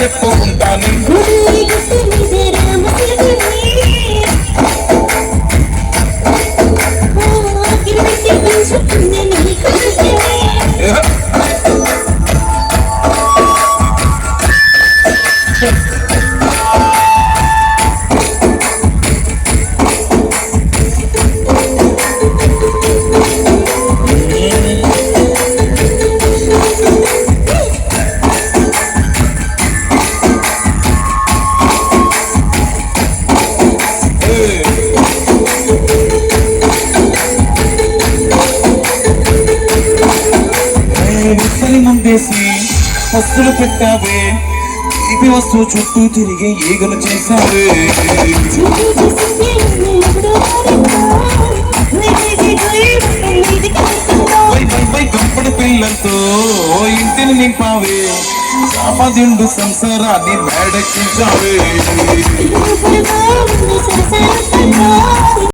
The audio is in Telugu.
చెప్పు ఉంటాను ముందేసి వస్తువులు పెట్టావే ఇది వస్తువు చుట్టూ తిరిగి ఈగలు చేశావే గంపడి పిల్లలతో ఇంటిని నింపావే చాపదిండు సంసారాన్ని మేడెక్కించావే